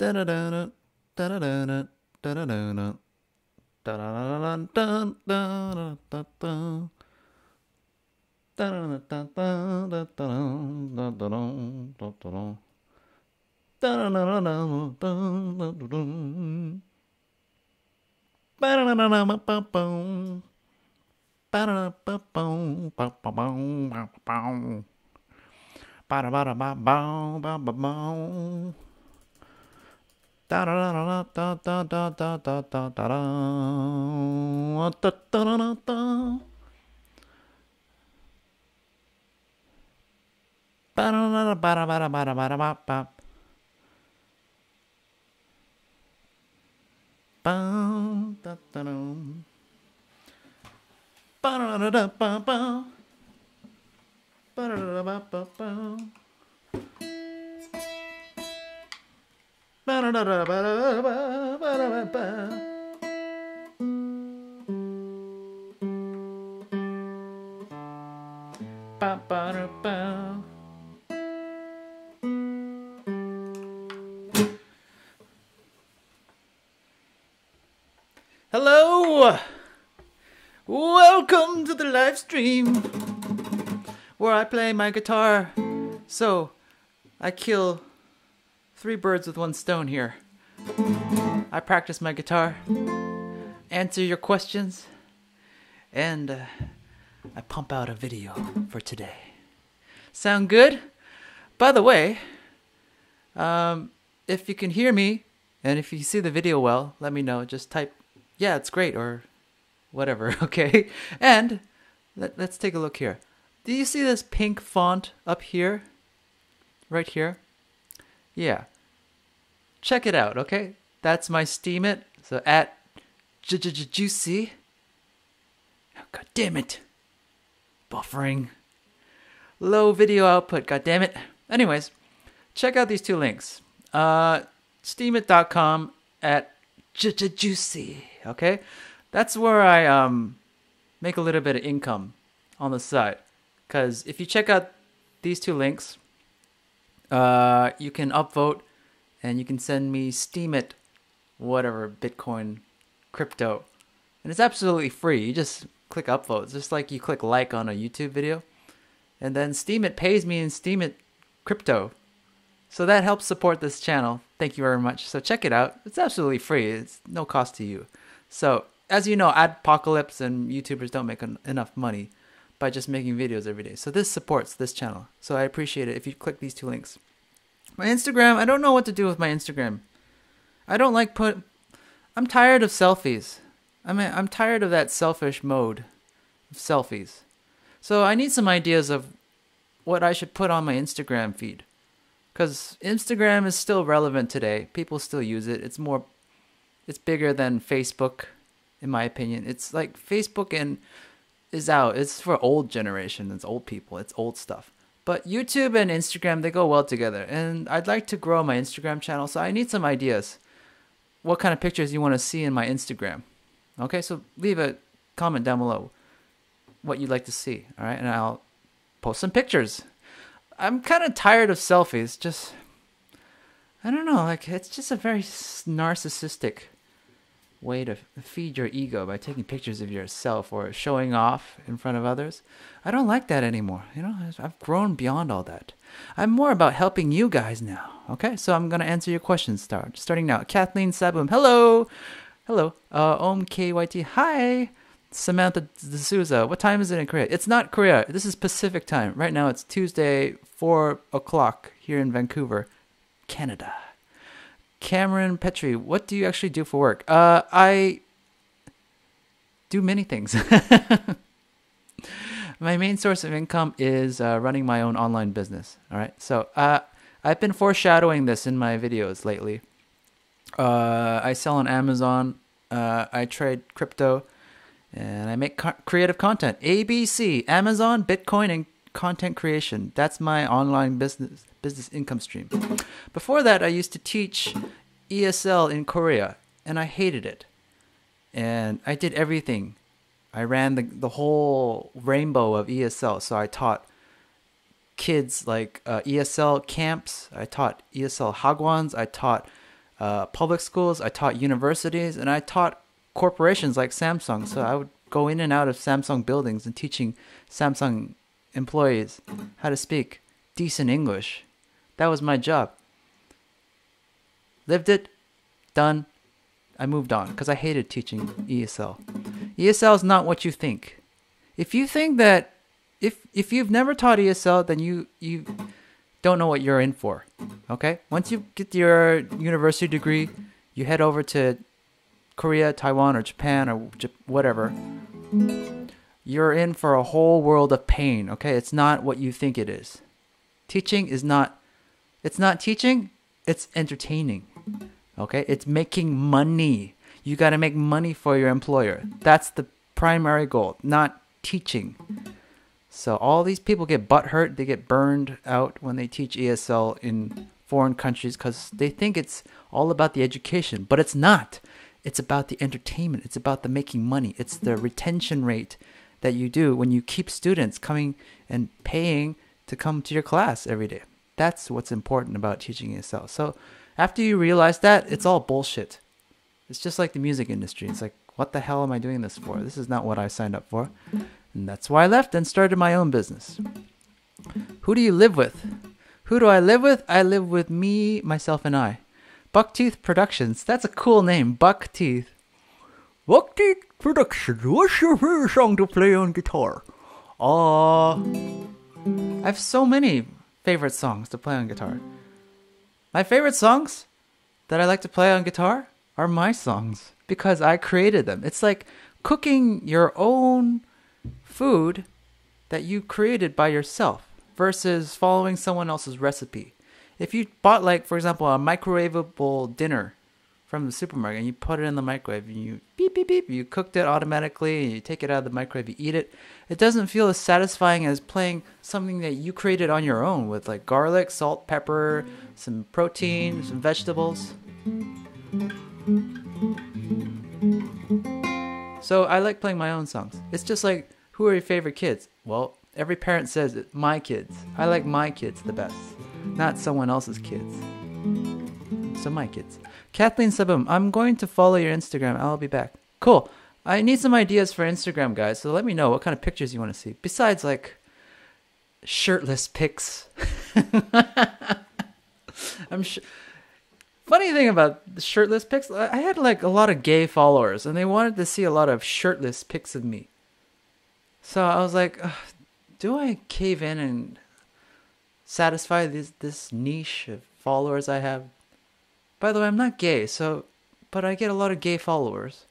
Da-da-da-da, da-da-da-da, da-da-da-da, da-da-da-da-da-da-da-da-da. Da-da-da-da-da-da-da-da-da-da-da. Da-da-da-da-da-da-da-da-da. Ba-da-da-da-da-ba-ba-boom. Ba-da-da-ba-boom, ba-ba-boom, ba-ba-boom. Ba-da-ba-da-ba-boom, ba-ba-boom. Da-da-da-da-da-da-da-da-da-da-da. Da-da-da-da-da. Ba-da-da-da-ba-da-ba-da-ba-da-ba-da-ba. Bum, da-da-dum. Ba-da-da-da-ba-ba. Ba-da-da-da-ba-ba-ba. Ba-da-da-da-ba-da-ba-ba-ba-ba. Ba-ba-da-ba. Hello! Welcome to the live stream where I play my guitar. So, I kill 3 birds with 1 stone here. I practice my guitar, answer your questions, and I pump out a video for today. Sound good? By the way, if you can hear me, and if you see the video well, let me know. Just type, yeah, it's great, or whatever, okay? And let's take a look here. Do you see this pink font up here? Right here? Yeah. Check it out, okay? That's my Steemit. So at juicy. God damn it. Buffering. Low video output, god damn it. Anyways, check out these 2 links. Steemit.com at juicy, okay? That's where I make a little bit of income on the side. Because if you check out these 2 links, you can upvote and you can send me Steemit, whatever, Bitcoin, crypto. And it's absolutely free. You just click upvote. It's just like you click like on a YouTube video. And then Steemit pays me in Steemit crypto. So that helps support this channel. Thank you very much. So check it out. It's absolutely free. It's no cost to you. So, as you know, Adpocalypse and YouTubers don't make enough money by just making videos every day. So this supports this channel. So I appreciate it if you click these 2 links. My Instagram, I don't know what to do with my Instagram. I don't like I'm tired of selfies. I'm tired of that selfish mode of selfies. So I need some ideas of what I should put on my Instagram feed. Because Instagram is still relevant today. People still use it. It's bigger than Facebook, in my opinion. It's like Facebook is out. It's for old generation. It's old people. It's old stuff. But YouTube and Instagram, they go well together. And I'd like to grow my Instagram channel, so I need some ideas. What kind of pictures you want to see in my Instagram. Okay, so leave a comment down below what you'd like to see. All right, and I'll post some pictures. I'm kind of tired of selfies. Just, I don't know, like it's just a very narcissistic way to feed your ego by taking pictures of yourself or showing off in front of others. I don't like that anymore. You know, I've grown beyond all that. I'm more about helping you guys now. Okay, so I'm going to answer your questions starting now. Kathleen Saboom, hello. Hello. Om KYT, hi. Samantha D'Souza, what time is it in Korea? It's not Korea. This is Pacific time. Right now it's Tuesday, 4 o'clock here in Vancouver, Canada. Cameron Petrie, what do you actually do for work? I do many things. My main source of income is running my own online business. All right. So I've been foreshadowing this in my videos lately. I sell on Amazon. I trade crypto. And I make creative content. ABC, Amazon, Bitcoin, and content creation. That's my online business income stream. Before that, I used to teach ESL in Korea, and I hated it. And I did everything. I ran the whole rainbow of ESL. So I taught kids like ESL camps. I taught ESL hagwons. I taught public schools, I taught universities, and I taught corporations like Samsung. So I would go in and out of Samsung buildings and teaching Samsung employees how to speak decent English. That was my job. Lived it, done. I moved on because I hated teaching ESL. ESL is not what you think. If you think that if you've never taught ESL, then you don't know what you're in for. Okay? Once you get your university degree, you head over to Korea, Taiwan, or Japan, or whatever. You're in for a whole world of pain. Okay? It's not what you think it is. Teaching is not. It's not teaching. It's entertaining. Okay? It's making money. You got to make money for your employer. That's the primary goal, not teaching. So all these people get butthurt, they get burned out when they teach ESL in foreign countries because they think it's all about the education, but it's not. It's about the entertainment. It's about the making money. It's the retention rate that you do when you keep students coming and paying to come to your class every day. That's what's important about teaching ESL. So after you realize that, it's all bullshit. It's just like the music industry. It's like, what the hell am I doing this for? This is not what I signed up for. And that's why I left and started my own business. Who do you live with? Who do I live with? I live with me, myself, and I. Buckteeth Productions. That's a cool name. Buckteeth. Buckteeth Productions. What's your favorite song to play on guitar? I have so many favorite songs to play on guitar. My favorite songs that I like to play on guitar are my songs because I created them. It's like cooking your own food that you created by yourself versus following someone else's recipe. If you bought, like, for example, a microwavable dinner from the supermarket and you put it in the microwave and you beep, beep, beep, you cooked it automatically and you take it out of the microwave, you eat it, it doesn't feel as satisfying as playing something that you created on your own with like garlic, salt, pepper, some protein, some vegetables. So I like playing my own songs. It's just like, who are your favorite kids? Well, every parent says it, my kids. I like my kids the best, not someone else's kids. So my kids. Kathleen Sabum, I'm going to follow your Instagram. I'll be back. Cool. I need some ideas for Instagram, guys. So let me know what kind of pictures you want to see. Besides, like, shirtless pics. I'm sure. Funny thing about the shirtless pics, I had like a lot of gay followers, and they wanted to see a lot of shirtless pics of me. So I was like, do I cave in and satisfy this niche of followers I have? By the way, I'm not gay, but I get a lot of gay followers.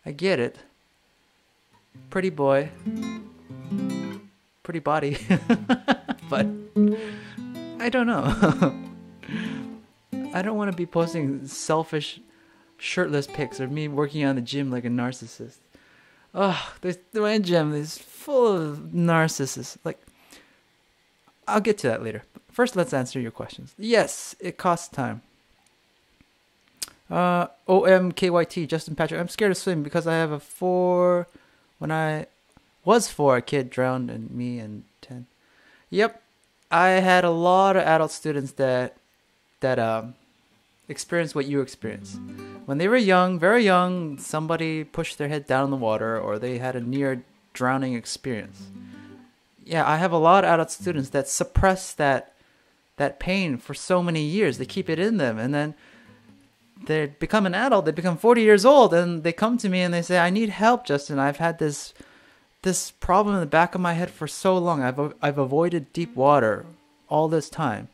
I get it. Pretty boy. Pretty body. But I don't know. I don't want to be posting selfish shirtless pics or me working on the gym like a narcissist. Oh, my gym is full of narcissists. Like, I'll get to that later. First, let's answer your questions. Yes, it costs time. OMKYT, Justin Patrick. I'm scared to swim because I have a 4. When I was 4, a kid drowned and me and 10. Yep. I had a lot of adult students that experienced what you experienced. When they were young, very young, somebody pushed their head down in the water or they had a near drowning experience. Yeah, I have a lot of adult students that suppress that pain for so many years. They keep it in them, and then they become an adult. They become 40 years old, and they come to me and they say, "I need help, Justin. I've had this problem in the back of my head for so long. I've avoided deep water all this time."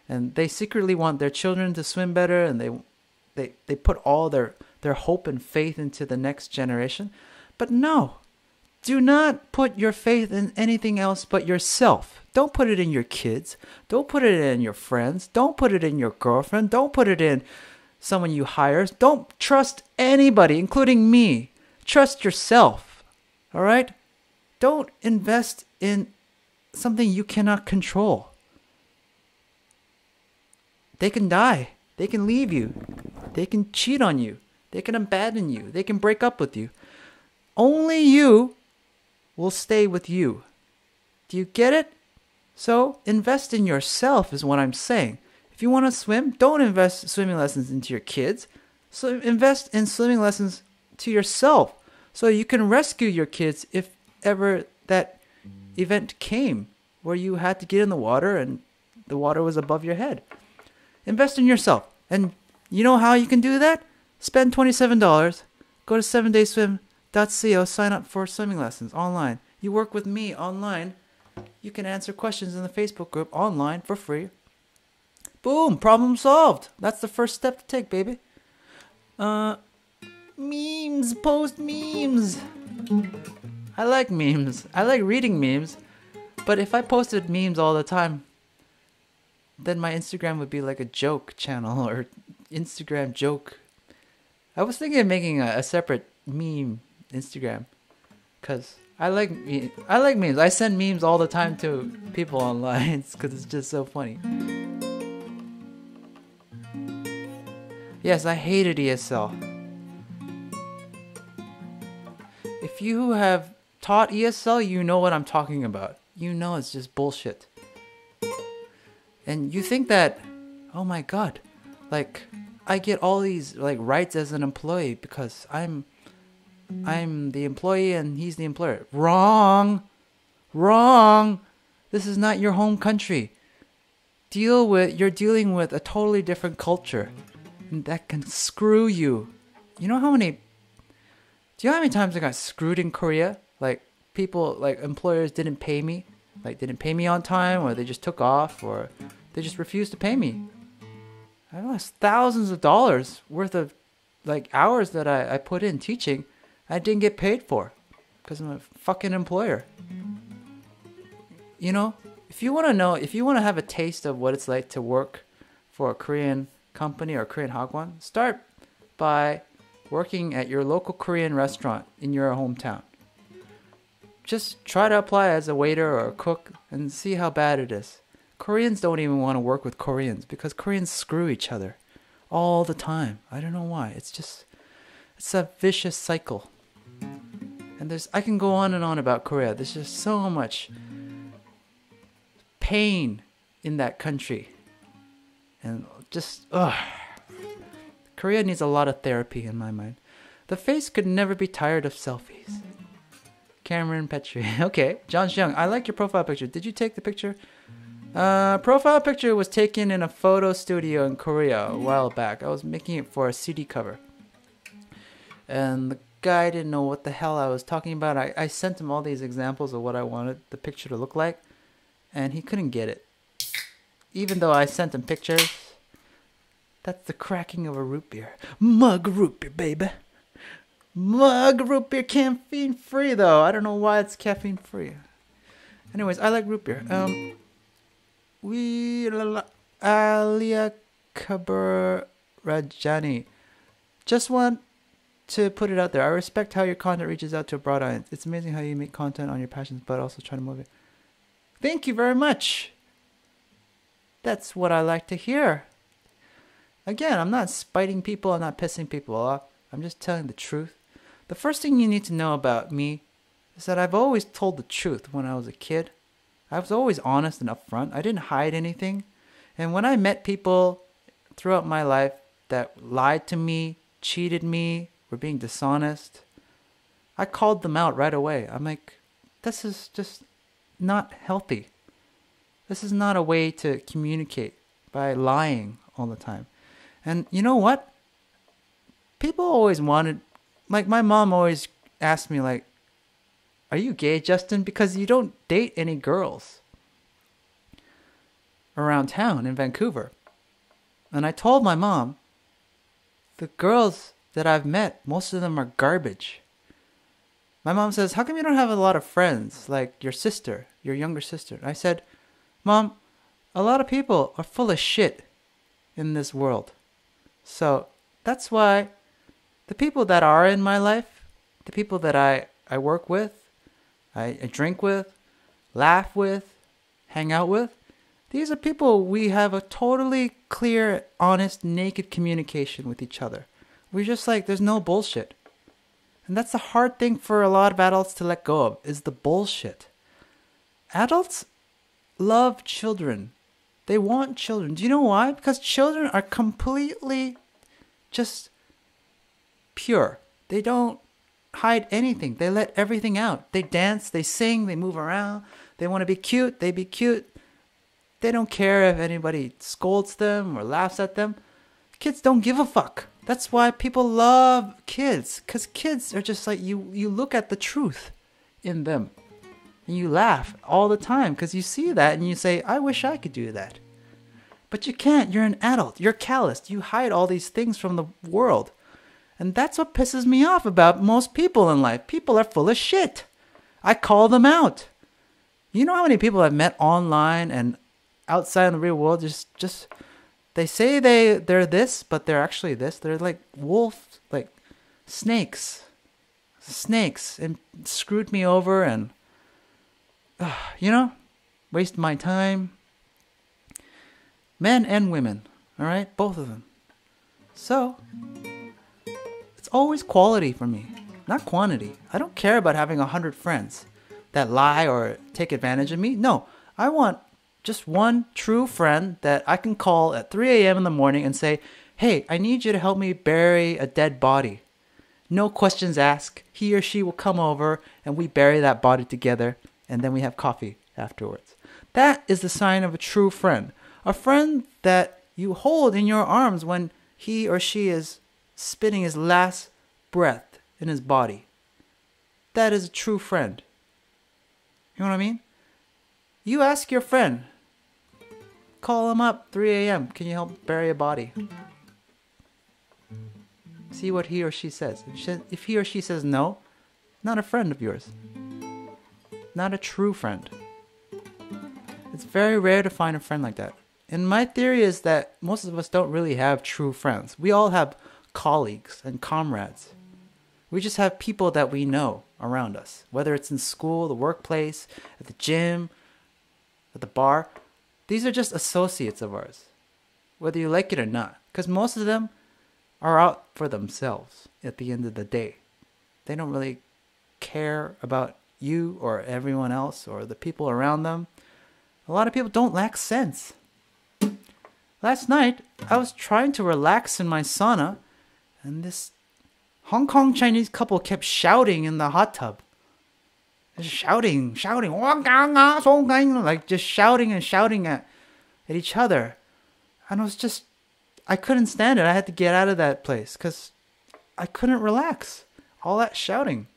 And they secretly want their children to swim better, and they put all their hope and faith into the next generation. But no, do not put your faith in anything else but yourself. Don't put it in your kids. Don't put it in your friends. Don't put it in your girlfriend. Don't put it in someone you hire. Don't trust anybody, including me. Trust yourself. All right? Don't invest in something you cannot control. They can die. They can leave you. They can cheat on you. They can abandon you. They can break up with you. Only you will stay with you. Do you get it? So invest in yourself is what I'm saying. If you want to swim, don't invest swimming lessons into your kids. So invest in swimming lessons to yourself so you can rescue your kids if ever that event came where you had to get in the water and the water was above your head. Invest in yourself. And you know how you can do that? Spend $27. Go to 7dayswim.co, sign up for swimming lessons online. You work with me online. You can answer questions in the Facebook group online for free. Boom, problem solved. That's the first step to take, baby. Memes, post memes. I like memes. I like reading memes. But if I posted memes all the time, then my Instagram would be like a joke channel or Instagram joke. I was thinking of making a separate meme Instagram because I like memes. I send memes all the time to people online because it's just so funny. Yes, I hated ESL. If you have taught ESL, you know what I'm talking about. You know it's just bullshit. And you think that, oh my god, like I get all these like rights as an employee because I'm the employee and he's the employer. Wrong. This is not your home country. You're dealing with a totally different culture. And that can screw you. Do you know how many times I got screwed in Korea? Like employers didn't pay me. Like didn't pay me on time, or they just took off, or they just refused to pay me. I lost thousands of dollars worth of like hours that I put in teaching. I didn't get paid for because I'm a fucking employer. You know, if you want to have a taste of what it's like to work for a Korean company or Korean hagwon, start by working at your local Korean restaurant in your hometown. Just try to apply as a waiter or a cook and see how bad it is. Koreans don't even want to work with Koreans because Koreans screw each other all the time. I don't know why. It's a vicious cycle. And I can go on and on about Korea. There's just so much pain in that country. And just, Korea needs a lot of therapy in my mind. The face could never be tired of selfies. Cameron Petrie. Okay. John Xiang, I like your profile picture. Did you take the picture? Profile picture was taken in a photo studio in Korea a while back. I was making it for a CD cover. And the guy didn't know what the hell I was talking about. I sent him all these examples of what I wanted the picture to look like. And he couldn't get it. Even though I sent him pictures. That's the cracking of a root beer. Mug root beer, baby. Mug root beer, caffeine free though. I don't know why it's caffeine free. Anyways, I like root beer. Alia Kabur Rajani. Just want to put it out there. I respect how your content reaches out to a broad audience. It's amazing how you make content on your passions, but also try to move it. Thank you very much. That's what I like to hear. Again, I'm not spiting people. I'm not pissing people off. I'm just telling the truth. The first thing you need to know about me is that I've always told the truth when I was a kid. I was always honest and upfront. I didn't hide anything. And when I met people throughout my life that lied to me, cheated me, were being dishonest, I called them out right away. I'm like, this is just not healthy. This is not a way to communicate by lying all the time. And you know what? People always wanted, like my mom always asked me like, are you gay, Justin? Because you don't date any girls around town in Vancouver. And I told my mom, the girls that I've met, most of them are garbage. My mom says, how come you don't have a lot of friends like your sister, your younger sister? And I said, Mom, a lot of people are full of shit in this world. So that's why the people that are in my life, the people that I work with, I drink with, laugh with, hang out with, these are people we have a totally clear, honest, naked communication with each other. We're just like, there's no bullshit. And that's a hard thing for a lot of adults to let go of, is the bullshit. Adults love children. They want children. Do you know why? Because children are completely just pure. They don't hide anything. They let everything out. They dance, they sing, they move around. They want to be cute, they be cute. They don't care if anybody scolds them or laughs at them. Kids don't give a fuck. That's why people love kids. Because kids are just like, you look at the truth in them. And you laugh all the time because you see that and you say, I wish I could do that. But you can't. You're an adult. You're calloused. You hide all these things from the world. And that's what pisses me off about most people in life. People are full of shit. I call them out. You know how many people I've met online and outside in the real world just they say they're this, but they're actually this. They're like wolves, like snakes, and screwed me over and waste my time. Men and women, all right, both of them. So it's always quality for me, not quantity. I don't care about having 100 friends that lie or take advantage of me. No, I want just one true friend that I can call at 3 a.m. in the morning and say, hey, I need you to help me bury a dead body. No questions asked. He or she will come over and we bury that body together and then we have coffee afterwards. That is the sign of a true friend. A friend that you hold in your arms when he or she is spitting his last breath in his body. That is a true friend. You know what I mean? You ask your friend, call him up 3 a.m. Can you help bury a body? See what he or she says. If he or she says no, not a friend of yours. Not a true friend. It's very rare to find a friend like that. And my theory is that most of us don't really have true friends. We all have colleagues and comrades. We just have people that we know around us. Whether it's in school, the workplace, at the gym, at the bar. These are just associates of ours. Whether you like it or not. Because most of them are out for themselves at the end of the day. They don't really care about you or everyone else or the people around them. A lot of people don't lack sense. Last night, I was trying to relax in my sauna, and this Hong Kong Chinese couple kept shouting in the hot tub. Just shouting, like just shouting and shouting at each other. And I couldn't stand it. I had to get out of that place because I couldn't relax. All that shouting.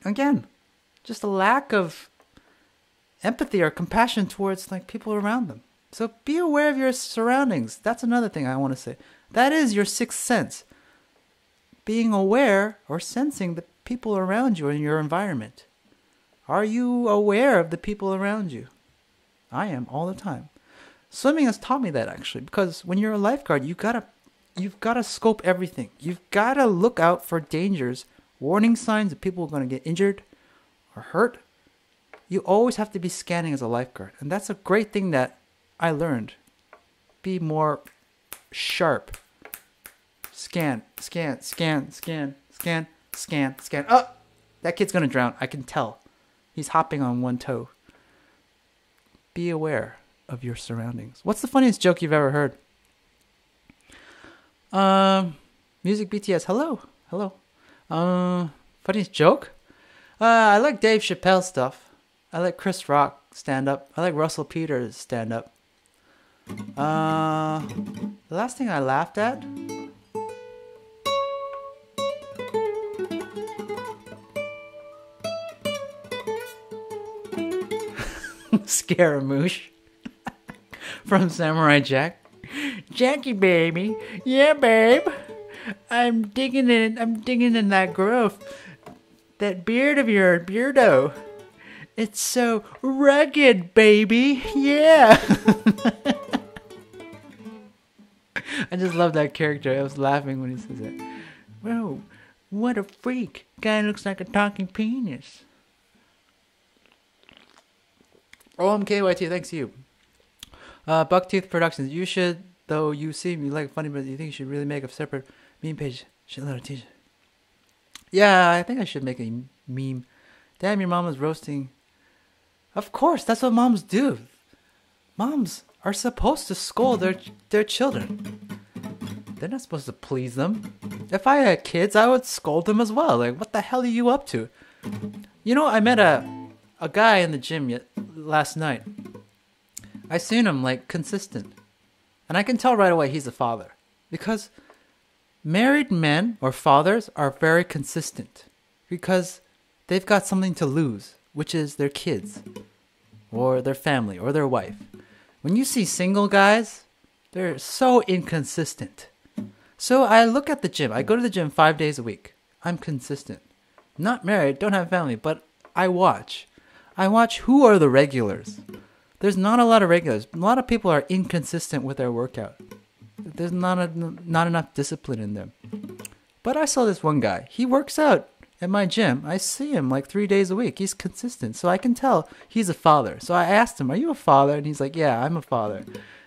Again, just a lack of empathy or compassion towards like people around them. So be aware of your surroundings. That's another thing I want to say. That is your sixth sense. Being aware or sensing the people around you in your environment. Are you aware of the people around you? I am all the time. Swimming has taught me that actually, because when you're a lifeguard, you've got to scope everything. You've got to look out for dangers, warning signs that people are going to get injured or hurt. You always have to be scanning as a lifeguard, and that's a great thing that I learned. Be more sharp. Scan. Oh, that kid's gonna drown. I can tell. He's hopping on one toe. Be aware of your surroundings. What's the funniest joke you've ever heard? Music BTS. Hello. Funniest joke? I like Dave Chappelle stuff. I like Chris Rock stand up. I like Russell Peters stand up. The last thing I laughed at. Scaramouche from Samurai Jack. Jackie baby, yeah babe, I'm digging in that growth, that beard of your beardo. It's so rugged, baby. Yeah. I just love that character. I was laughing when he says it. Whoa, what a freak! Guy looks like a talking penis. OMKYT, thanks to you. Bucktooth Productions. You should, though you seem you like funny, but you think you should really make a separate meme page. Shitload of teacher. Yeah, I think I should make a meme. Damn, your mom was roasting. Of course, that's what moms do. Moms are supposed to scold their children. They're not supposed to please them. If I had kids, I would scold them as well. Like, what the hell are you up to? You know, I met a guy in the gym last night. I seen him like consistent. And I can tell right away he's a father. Because married men or fathers are very consistent. Because they've got something to lose, which is their kids. Or their family, or their wife. When you see single guys, they're so inconsistent. So I look at the gym. I go to the gym 5 days a week. I'm consistent. Not married, don't have family, but I watch. I watch who are the regulars. There's not a lot of regulars. A lot of people are inconsistent with their workout. There's not enough discipline in them. But I saw this one guy. He works out at my gym. I see him like 3 days a week. He's consistent. So I can tell he's a father. So I asked him, are you a father? And he's like, yeah, I'm a father.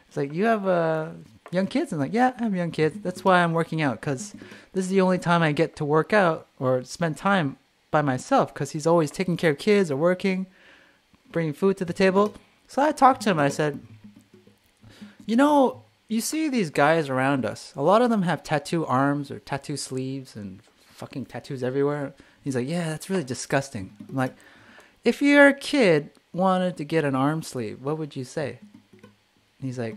It's like, you have young kids? I'm like, yeah, I have young kids. That's why I'm working out, because this is the only time I get to work out or spend time by myself, because he's always taking care of kids or working, bringing food to the table. So I talked to him. I said, you know, you see these guys around us. A lot of them have tattoo arms or tattoo sleeves and fucking tattoos everywhere. He's like, yeah, that's really disgusting. I'm like, if your kid wanted to get an arm sleeve, what would you say? He's like,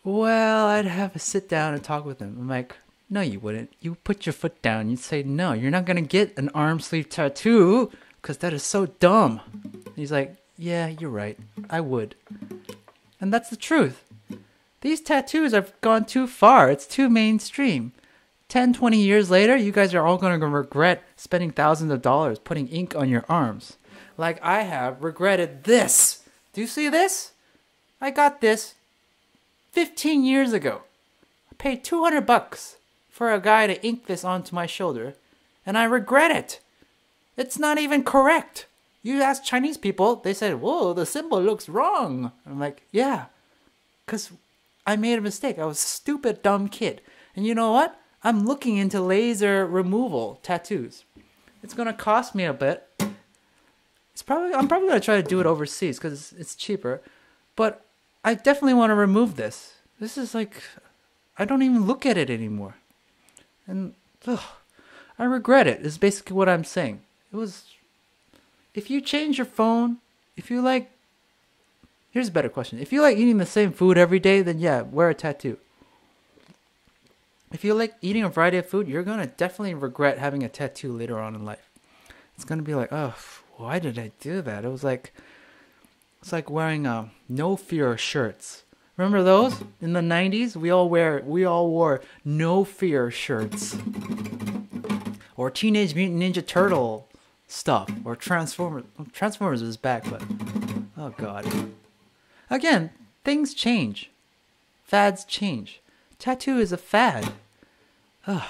well, I'd have to sit down and talk with him. I'm like, no, you wouldn't. You put your foot down. You'd say, no, you're not going to get an arm sleeve tattoo because that is so dumb. He's like, yeah, you're right. I would. And that's the truth. These tattoos have gone too far. It's too mainstream. 10, 20 years later, you guys are all going to regret spending thousands of dollars putting ink on your arms. Like I have regretted this. Do you see this? I got this 15 years ago. I paid $200 for a guy to ink this onto my shoulder, and I regret it. It's not even correct. You ask Chinese people, they said, whoa, the symbol looks wrong. I'm like, yeah, because I made a mistake. I was a stupid, dumb kid. And you know what? I'm looking into laser removal tattoos. It's going to cost me a bit. I'm probably going to try to do it overseas because it's cheaper. But I definitely want to remove this. This is like, I don't even look at it anymore. And I regret it, is basically what I'm saying. It was, if you change your phone, if you like, here's a better question. If you like eating the same food every day, then yeah, wear a tattoo. If you like eating a variety of food, you're going to definitely regret having a tattoo later on in life. It's going to be like, oh, why did I do that? It's like wearing no fear shirts. Remember those? In the 90s, we all wore no fear shirts. Or Teenage Mutant Ninja Turtle stuff. Or Transformers. Transformers is back, but oh god. Again, things change. Fads change. Tattoo is a fad. Ugh.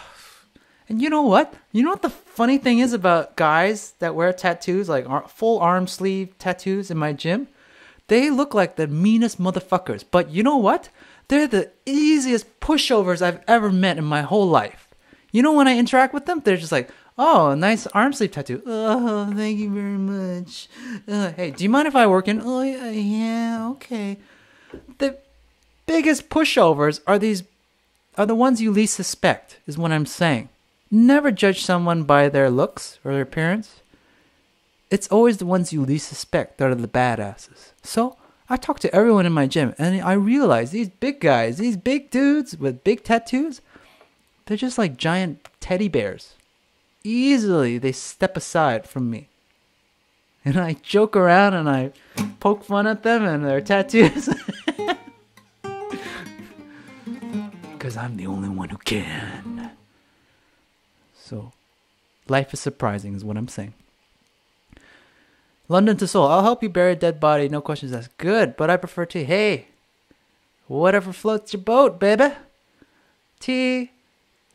And you know what? You know what the funny thing is about guys that wear tattoos, like full arm sleeve tattoos in my gym? They look like the meanest motherfuckers. But you know what? They're the easiest pushovers I've ever met in my whole life. You know, when I interact with them, they're just like, oh, nice arm sleeve tattoo. Oh, thank you very much. Hey, do you mind if I work in? Oh, yeah, okay. The biggest pushovers are the ones you least suspect, is what I'm saying. Never judge someone by their looks or their appearance. It's always the ones you least suspect that are the badasses. So I talk to everyone in my gym, and I realize these big guys, these big dudes with big tattoos, they're just like giant teddy bears. Easily they step aside from me. And I joke around and I poke fun at them and their tattoos. Because I'm the only one who can. So, life is surprising is what I'm saying. London to Seoul. I'll help you bury a dead body. No questions asked. Good, but I prefer tea. Hey, whatever floats your boat, baby. Tea,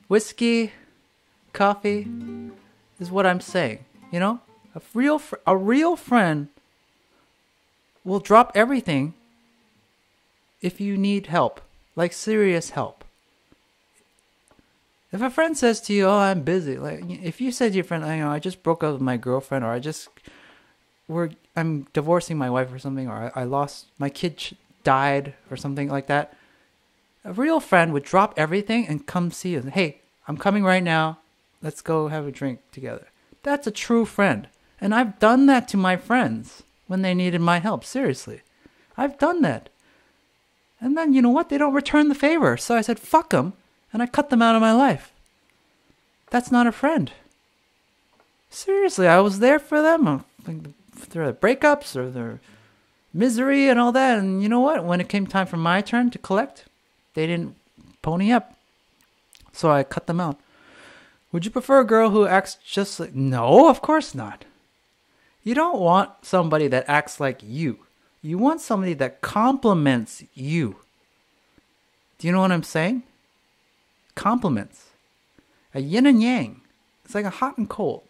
whiskey, coffee is what I'm saying. You know, a real friend will drop everything if you need help, like serious help. If a friend says to you, "Oh, I'm busy," like if you said to your friend, I just broke up with my girlfriend, or I'm divorcing my wife or something, or I lost my kid died or something like that, a real friend would drop everything and come see you. Hey, I'm coming right now. Let's go have a drink together. That's a true friend. And I've done that to my friends when they needed my help. Seriously. I've done that. And then, you know what? They don't return the favor. So I said, fuck them. And I cut them out of my life. That's not a friend. Seriously, I was there for them. Through their breakups or their misery and all that. And you know what? When it came time for my turn to collect, they didn't pony up. So I cut them out. Would you prefer a girl who acts just like... No, of course not. You don't want somebody that acts like you. You want somebody that compliments you. Do you know what I'm saying? Compliments. A yin and yang. It's like a hot and cold.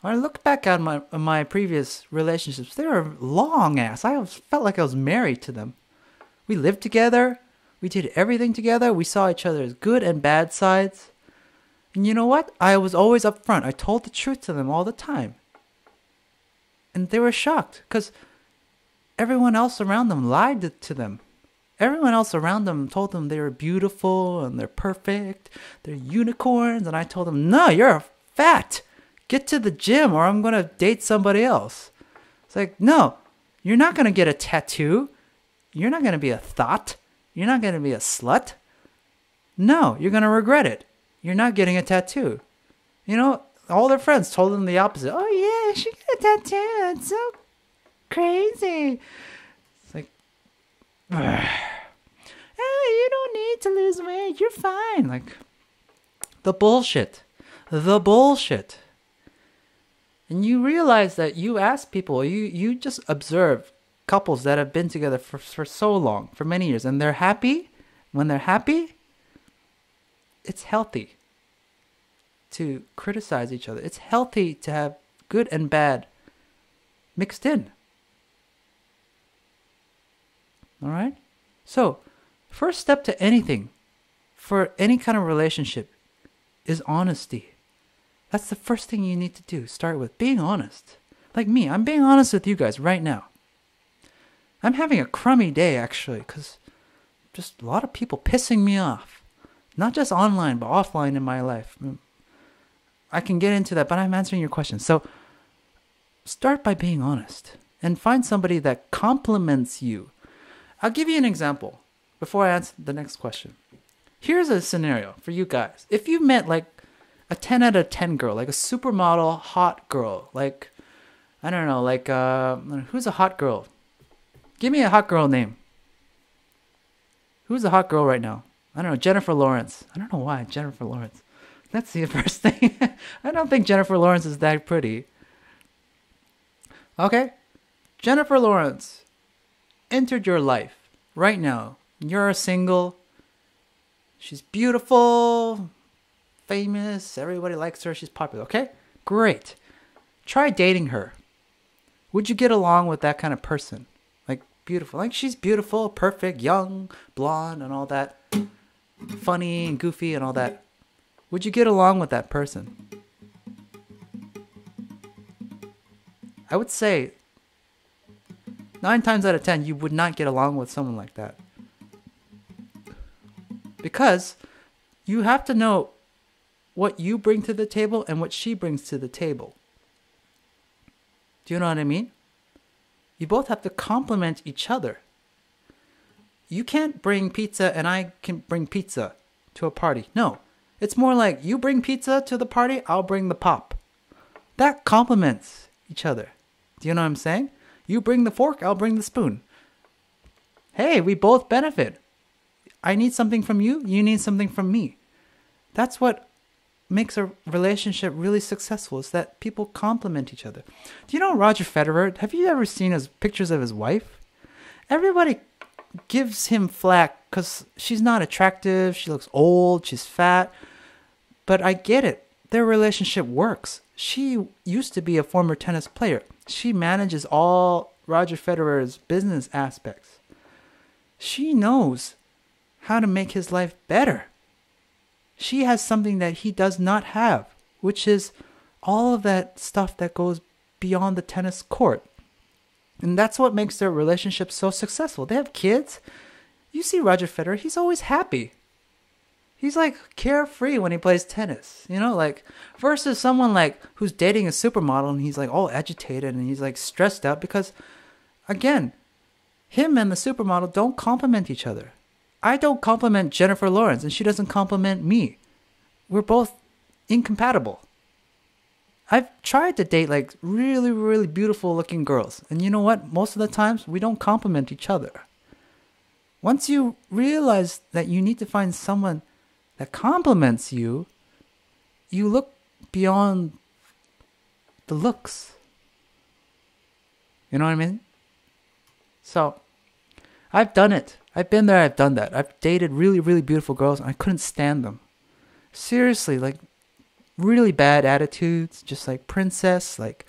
When I look back at my previous relationships, they were long ass. I felt like I was married to them. We lived together. We did everything together. We saw each other's good and bad sides. And you know what? I was always upfront. I told the truth to them all the time. And they were shocked because everyone else around them lied to them. Everyone else around them told them they were beautiful and they're perfect. They're unicorns. And I told them, no, you're fat. Get to the gym or I'm going to date somebody else. It's like, no, you're not going to get a tattoo. You're not going to be a thought. You're not going to be a slut. No, you're going to regret it. You're not getting a tattoo. You know, all their friends told them the opposite. Oh, yeah, she got a tattoo. It's so crazy. It's like, hey, you don't need to lose weight. You're fine. Like, the bullshit. The bullshit. And you realize that you ask people, you just observe couples that have been together for so long, for many years, and they're happy. When they're happy, it's healthy to criticize each other. It's healthy to have good and bad mixed in. All right? So, first step to anything, for any kind of relationship, is honesty. That's the first thing you need to do. Start with being honest. Like me, I'm being honest with you guys right now. I'm having a crummy day, actually, because just a lot of people pissing me off. Not just online, but offline in my life. I can get into that, but I'm answering your question. So start by being honest and find somebody that compliments you. I'll give you an example before I answer the next question. Here's a scenario for you guys. If you met like a 10 out of 10 girl, like a supermodel hot girl, like, I don't know, like, who's a hot girl? Give me a hot girl name. Who's a hot girl right now? I don't know, Jennifer Lawrence. I don't know why, Jennifer Lawrence. That's the first thing. I don't think Jennifer Lawrence is that pretty. Okay? Jennifer Lawrence entered your life right now. You're single. She's beautiful, famous. Everybody likes her. She's popular. Okay? Great. Try dating her. Would you get along with that kind of person? Like, beautiful. Like, she's beautiful, perfect, young, blonde, and all that. Funny and goofy and all that. Would you get along with that person? I would say 9 times out of 10, you would not get along with someone like that. Because you have to know what you bring to the table and what she brings to the table. Do you know what I mean? You both have to complement each other. You can't bring pizza and I can bring pizza to a party. No. It's more like you bring pizza to the party, I'll bring the pop. That complements each other. Do you know what I'm saying? You bring the fork, I'll bring the spoon. Hey, we both benefit. I need something from you, you need something from me. That's what makes a relationship really successful, is that people complement each other. Do you know Roger Federer? Have you ever seen his pictures of his wife? Everybody gives him flack because she's not attractive, she looks old, she's fat. But I get it. Their relationship works. She used to be a former tennis player. She manages all Roger Federer's business aspects. She knows how to make his life better. She has something that he does not have, which is all of that stuff that goes beyond the tennis court. And that's what makes their relationship so successful. They have kids. You see Roger Federer, he's always happy. He's like carefree when he plays tennis, you know, like versus someone like who's dating a supermodel and he's like all agitated and he's like stressed out because again, him and the supermodel don't complement each other. I don't compliment Jennifer Lawrence and she doesn't compliment me. We're both incompatible. I've tried to date like really, really beautiful looking girls. And you know what? Most of the times we don't compliment each other. Once you realize that you need to find someone that compliments you, you look beyond the looks. You know what I mean? So, I've done it. I've been there, I've done that. I've dated really, really beautiful girls and I couldn't stand them. Seriously, like really bad attitudes, just like princess, like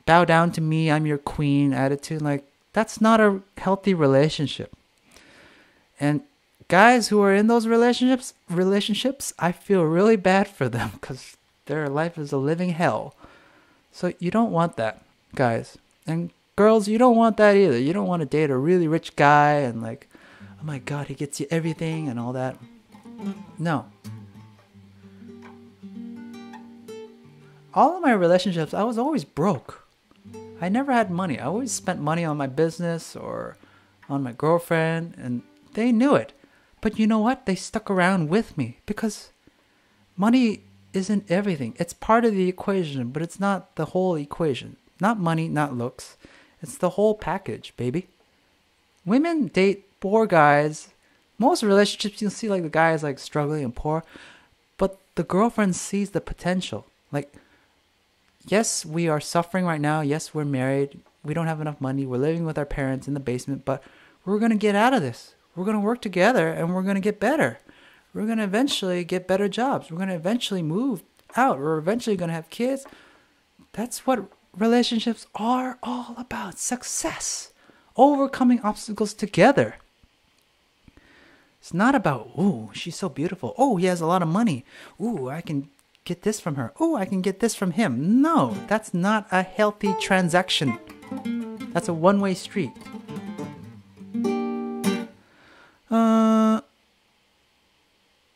bow down to me, I'm your queen attitude. Like that's not a healthy relationship. And guys who are in those relationships, I feel really bad for them because their life is a living hell. So you don't want that, guys. And girls, you don't want that either. You don't want to date a really rich guy and like, oh my God, he gets you everything and all that. No. All of my relationships, I was always broke. I never had money. I always spent money on my business or on my girlfriend, and they knew it. But you know what? They stuck around with me because money isn't everything. It's part of the equation, but it's not the whole equation. Not money, not looks. It's the whole package, baby. Women date poor guys. Most relationships, you'll see like the guy is like struggling and poor, but the girlfriend sees the potential. Like, yes, we are suffering right now. Yes, we're married. We don't have enough money. We're living with our parents in the basement, but we're going to get out of this. We're going to work together and we're going to get better. We're going to eventually get better jobs. We're going to eventually move out. We're eventually going to have kids. That's what relationships are all about. Success. Overcoming obstacles together. It's not about, ooh, she's so beautiful. Oh, he has a lot of money. Ooh, I can get this from her. Oh, I can get this from him. No, that's not a healthy transaction. That's a one-way street.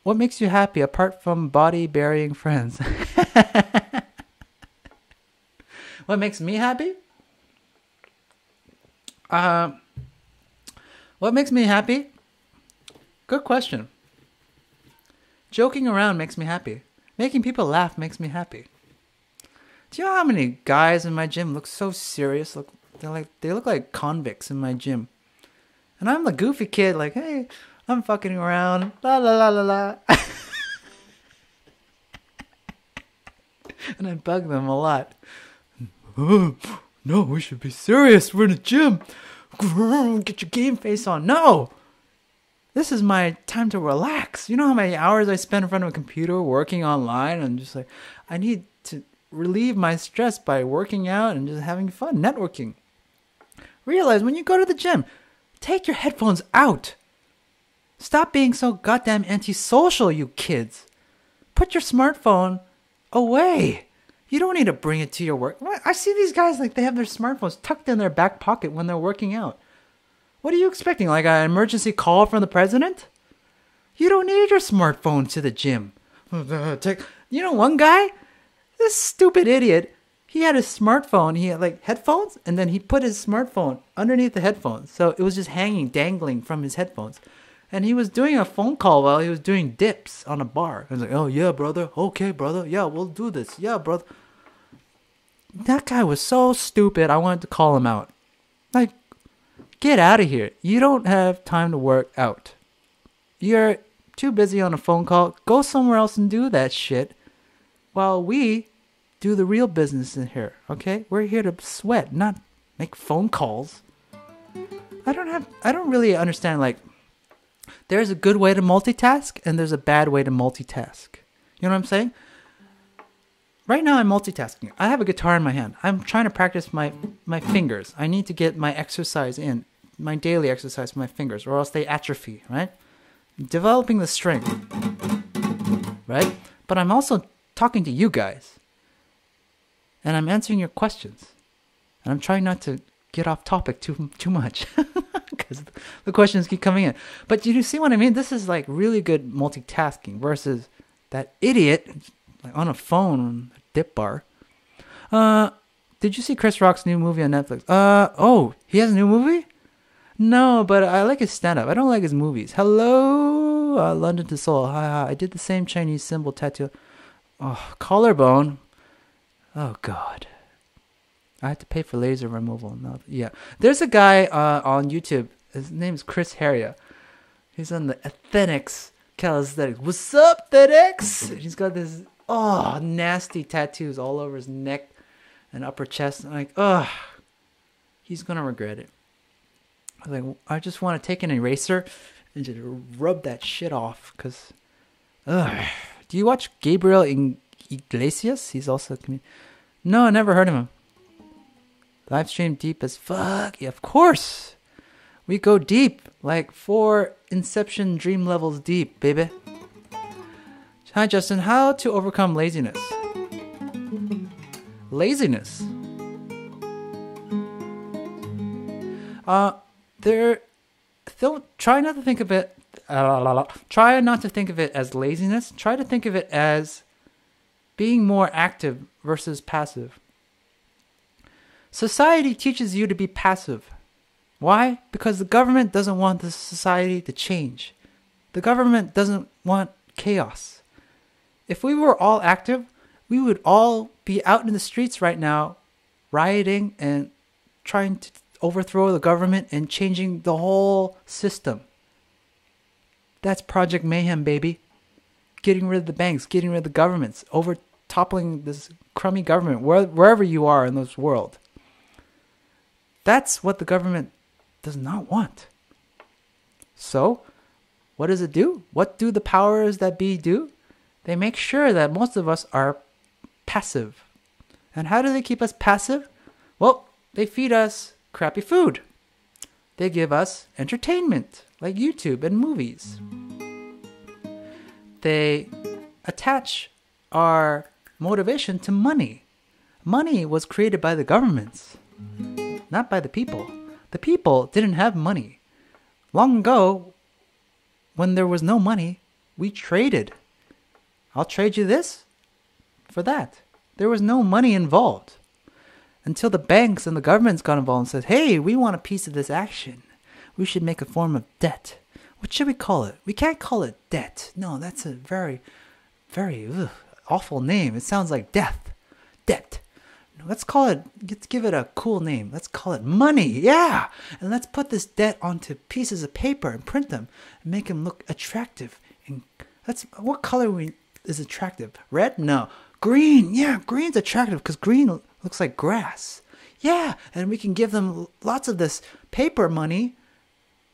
What makes you happy apart from body-burying friends? What makes me happy? What makes me happy? Good question. Joking around makes me happy. Making people laugh makes me happy. Do you know how many guys in my gym look so serious? They look like convicts in my gym. And I'm the goofy kid, like, hey, I'm fucking around. La la la la la. And I bug them a lot. Oh, no, we should be serious. We're in the gym. Get your game face on. No! This is my time to relax. You know how many hours I spend in front of a computer working online? And just like, I need to relieve my stress by working out and just having fun, networking. Realize when you go to the gym, take your headphones out. Stop being so goddamn antisocial, you kids. Put your smartphone away. You don't need to bring it to your work. I see these guys like they have their smartphones tucked in their back pocket when they're working out. What are you expecting? Like an emergency call from the president? You don't need your smartphone to the gym. You know one guy? This stupid idiot. He had his smartphone. He had like headphones, and then he put his smartphone underneath the headphones. So it was just hanging, dangling from his headphones. And he was doing a phone call while he was doing dips on a bar. I was like, oh yeah, brother. Okay, brother. Yeah, we'll do this. Yeah, brother. That guy was so stupid. I wanted to call him out. Like, get out of here. You don't have time to work out. You're too busy on a phone call. Go somewhere else and do that shit while we do the real business in here, okay? We're here to sweat, not make phone calls. I don't really understand, like, there's a good way to multitask and there's a bad way to multitask. You know what I'm saying? Right now I'm multitasking. I have a guitar in my hand. I'm trying to practice my fingers. I need to get my exercise in, my daily exercise for my fingers, or else they atrophy, right? Developing the strength, right? But I'm also talking to you guys. And I'm answering your questions. And I'm trying not to get off topic too much because the questions keep coming in. But you see what I mean? This is like really good multitasking versus that idiot like on a phone, dip bar. Did you see Chris Rock's new movie on Netflix? Oh, he has a new movie? No, but I like his stand-up. I don't like his movies. Hello, London to Seoul. Hi. I did the same Chinese symbol tattoo. Oh, collarbone. Oh, God. I had to pay for laser removal. No, yeah. There's a guy on YouTube. His name is Chris Heria. He's on the Athenics Calisthenics. What's up, Athenics? He's got this, nasty tattoos all over his neck and upper chest. I'm like, he's going to regret it. I was like, I just want to take an eraser and just rub that shit off. Because, do you watch Gabriel Iglesias? He's also a comedian. No, I never heard of him. Live stream deep as fuck. Yeah, of course. We go deep. Like 4 Inception dream levels deep, baby. Hi, Justin. How to overcome laziness? Laziness. Try not to think of it. Try not to think of it as laziness. Try to think of it as being more active versus passive. Society teaches you to be passive. Why? Because the government doesn't want the society to change. The government doesn't want chaos. If we were all active, we would all be out in the streets right now, rioting and trying to overthrow the government and changing the whole system. That's Project Mayhem, baby. Getting rid of the banks, getting rid of the governments, toppling this crummy government, wherever you are in this world. That's what the government does not want. So, what does it do? What do the powers that be do? They make sure that most of us are passive. And how do they keep us passive? Well, they feed us crappy food. They give us entertainment, like YouTube and movies. They attach our motivation to money. Money was created by the governments, not by the people. The people didn't have money. Long ago, when there was no money, we traded. I'll trade you this for that. There was no money involved. Until the banks and the governments got involved and said, hey, we want a piece of this action. We should make a form of debt. What should we call it? We can't call it debt. No, that's a very, very awful name. It sounds like death. Debt. Let's give it a cool name. Let's call it money. Yeah. And let's put this debt onto pieces of paper and print them and make them look attractive. And what color is attractive? Red? No. Green. Yeah, green's attractive because green looks like grass. Yeah. And we can give them lots of this paper money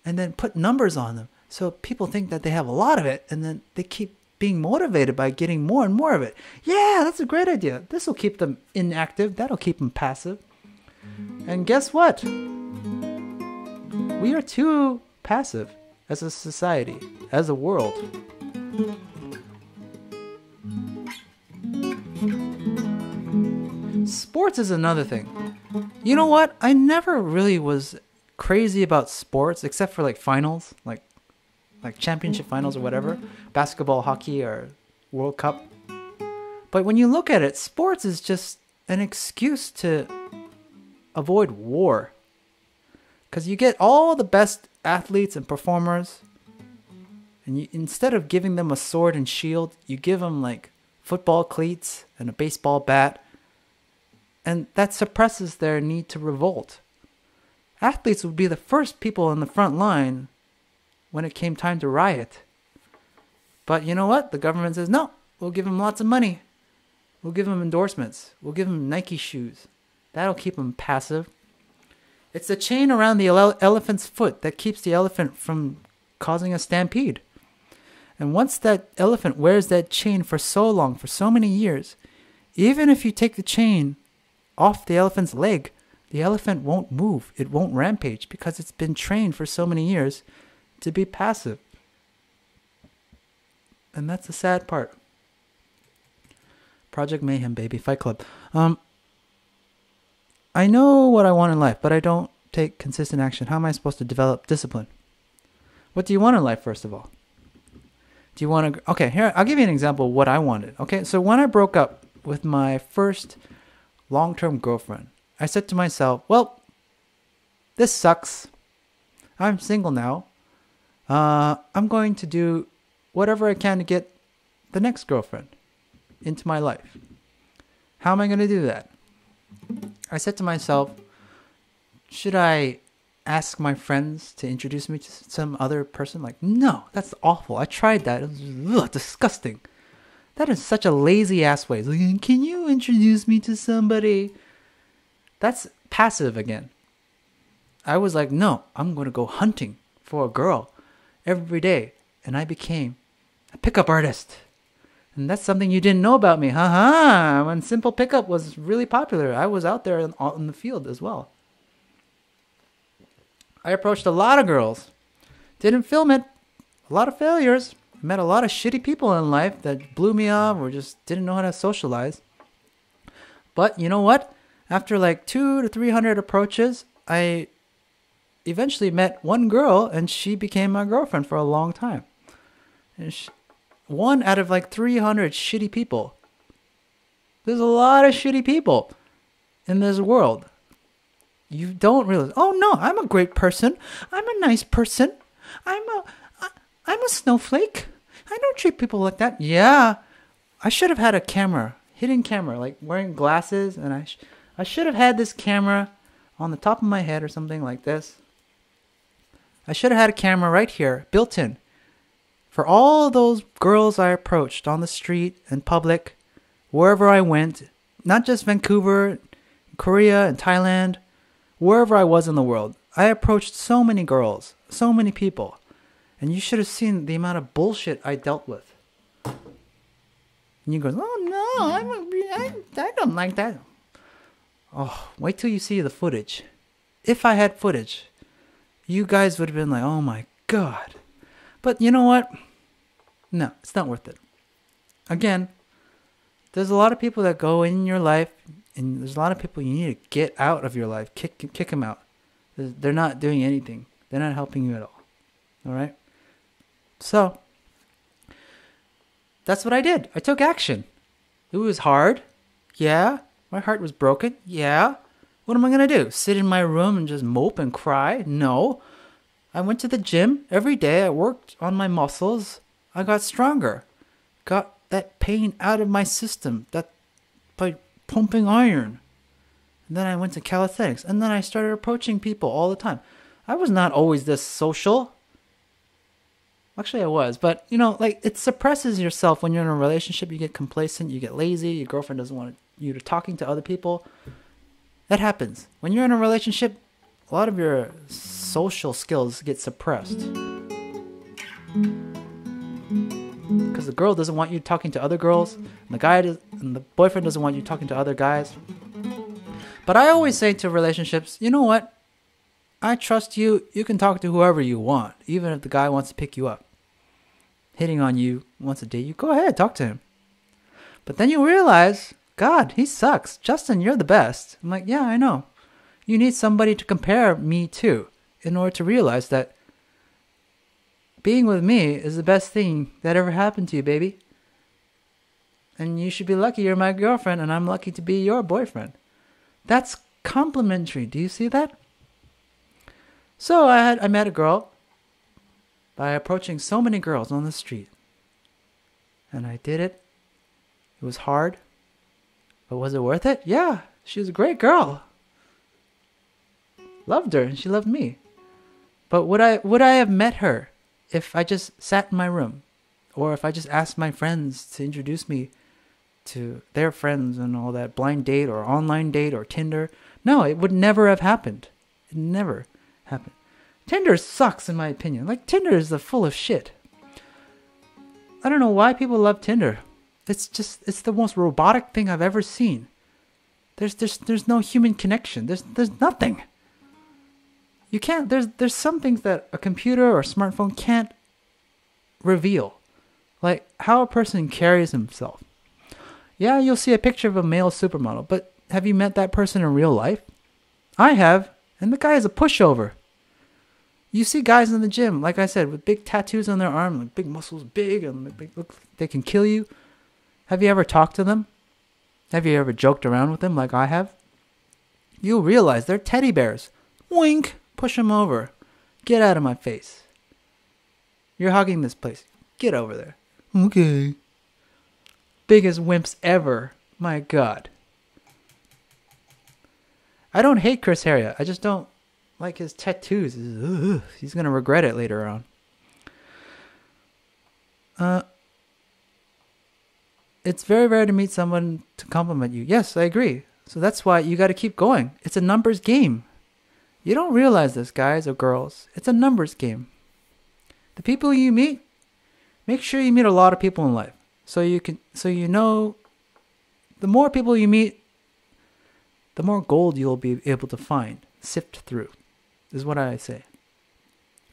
and then put numbers on them. So people think that they have a lot of it and then they keep being motivated by getting more and more of it. Yeah, that's a great idea. This will keep them inactive. That'll keep them passive. And guess what? We are too passive as a society, as a world. Sports is another thing. You know what? I never really was crazy about sports except for like finals, like championship finals or whatever, basketball, hockey, or World Cup. But when you look at it, sports is just an excuse to avoid war. Because you get all the best athletes and performers, and instead of giving them a sword and shield, you give them like football cleats and a baseball bat, and that suppresses their need to revolt. Athletes would be the first people in the front line when it came time to riot. But you know what? The government says, no, we'll give them lots of money. We'll give them endorsements. We'll give them Nike shoes. That'll keep them passive. It's the chain around the elephant's foot that keeps the elephant from causing a stampede. And once that elephant wears that chain for so long, for so many years, even if you take the chain off the elephant's leg, the elephant won't move. It won't rampage because it's been trained for so many years to be passive. And that's the sad part. Project Mayhem, baby. Fight Club. I know what I want in life, but I don't take consistent action? How am I supposed to develop discipline? What do you want in life, first of all? Do you want to... Okay, here, I'll give you an example of what I wanted. Okay, so when I broke up with my first long-term girlfriend, I said to myself, well, this sucks. I'm single now. I'm going to do whatever I can to get the next girlfriend into my life. How am I going to do that? I said to myself, should I ask my friends to introduce me to some other person? Like, no, that's awful. I tried that. It was disgusting. That is such a lazy ass way. Like, can you introduce me to somebody? That's passive again. I was like, no, I'm going to go hunting for a girl every day. And I became a pickup artist. And that's something you didn't know about me. Haha. When Simple Pickup was really popular, I was out there in the field as well. I approached a lot of girls. Didn't film it. A lot of failures. Met a lot of shitty people in life that blew me off or just didn't know how to socialize. But you know what? After like 200 to 300 approaches, I eventually met one girl and she became my girlfriend for a long time. And one out of like 300 shitty people. There's a lot of shitty people in this world. You don't realize, oh no, I'm a great person. I'm a nice person. I'm a snowflake. I don't treat people like that. Yeah, I should have had a camera, hidden camera, like wearing glasses, and I should have had this camera on the top of my head or something like this. I should have had a camera right here, built in, for all those girls I approached on the street, in public, wherever I went, not just Vancouver, Korea, and Thailand, wherever I was in the world. I approached so many girls, so many people. And you should have seen the amount of bullshit I dealt with. And you go, oh no, I don't like that. Oh, wait till you see the footage. If I had footage, you guys would have been like, oh my God. But you know what? No, it's not worth it. Again, there's a lot of people that go in your life, and there's a lot of people you need to get out of your life. Kick them out. They're not doing anything. They're not helping you at all. All right? So, that's what I did. I took action. It was hard. Yeah. My heart was broken. Yeah. What am I going to do? Sit in my room and just mope and cry? No. I went to the gym every day. I worked on my muscles. I got stronger. Got that pain out of my system. That by pumping iron. And then I went to calisthenics. And then I started approaching people all the time. I was not always this social. Actually, I was. But, you know, like, it suppresses yourself when you're in a relationship. You get complacent. You get lazy. Your girlfriend doesn't want you to talking to other people. That happens. When you're in a relationship, a lot of your social skills get suppressed. Because the girl doesn't want you talking to other girls. And the boyfriend doesn't want you talking to other guys. But I always say to relationships, you know what? I trust you. You can talk to whoever you want. Even if the guy wants to pick you up. Hitting on you, wants to date you. Go ahead, talk to him. But then you realize, God, he sucks. Justin, you're the best. I'm like, yeah, I know. You need somebody to compare me to. In order to realize that being with me is the best thing that ever happened to you, baby. And you should be lucky you're my girlfriend. And I'm lucky to be your boyfriend. That's complimentary. Do you see that? So I met a girl by approaching so many girls on the street. And I did it. It was hard. But was it worth it? Yeah. She was a great girl. Loved her and she loved me. But would I have met her if I just sat in my room? Or if I just asked my friends to introduce me to their friends and all that, blind date or online date or Tinder? No, it would never have happened. It never happened. Tinder sucks in my opinion. Like, Tinder is full of shit. I don't know why people love Tinder. It's the most robotic thing I've ever seen. There's no human connection. There's nothing. You can't, there's some things that a computer or a smartphone can't reveal. Like how a person carries himself. Yeah, you'll see a picture of a male supermodel, but have you met that person in real life? I have, And the guy is a pushover. You see guys in the gym, like I said, with big tattoos on their arm, like big muscles, big, and look, they can kill you. Have you ever talked to them? Have you ever joked around with them like I have? You'll realize they're teddy bears. Wink. Push them over. Get out of my face. You're hugging this place. Get over there. Okay. Biggest wimps ever. My God. I don't hate Chris Heria. I just don't like his tattoos. He's going to regret it later on. It's very rare to meet someone to compliment you. Yes, I agree. So that's why you got to keep going. It's a numbers game. You don't realize this, guys or girls. It's a numbers game. The people you meet, make sure you meet a lot of people in life. So you know, the more people you meet, the more gold you'll be able to find, sift through, is what I say.